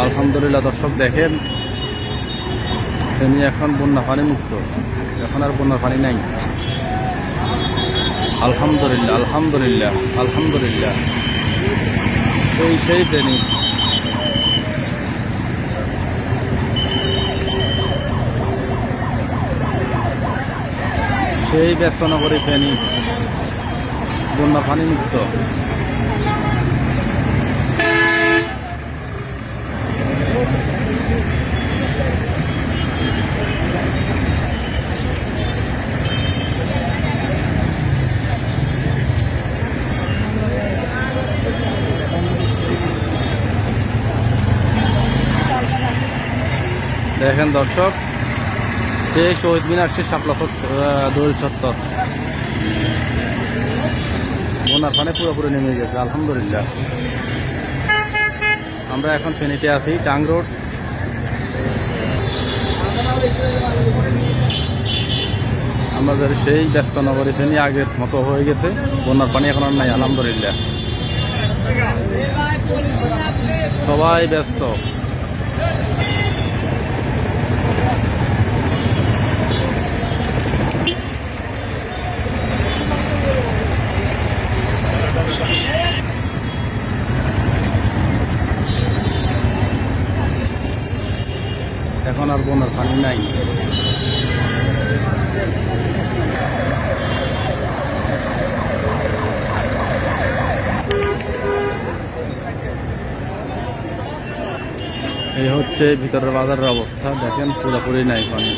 আলহামদুলিল্লাহ দর্শক দেখেন, ফেনী এখন বন্যা পানি মুক্ত, এখন আর বন্যার পানি নাই। আলহামদুলিল্লাহ আলহামদুলিল্লাহ আলহামদুলিল্লাহ। সেই ফেনী, সেই ব্যস্ত নগরী ফেনী বন্যা পানি মুক্ত। দেখেন দর্শক, সেই শহীদ মিনার, সেই শাপলা দোল চত্বর বন্যার পানি পুরোপুরি নেমে গেছে আলহামদুলিল্লাহ। আমরা এখন ফেনীতে আছি, টাং রোড। আমাদের সেই ব্যস্ত নগরী ফেনী আগের মতো হয়ে গেছে, বন্যার পানি এখন আর নাই আলহামদুলিল্লাহ। সবাই ব্যস্ত। এখন আর বন্যার পানি নাই। এই হচ্ছে ভিতরের বাজারের অবস্থা, দেখেন পুরোপুরি নাই পানি।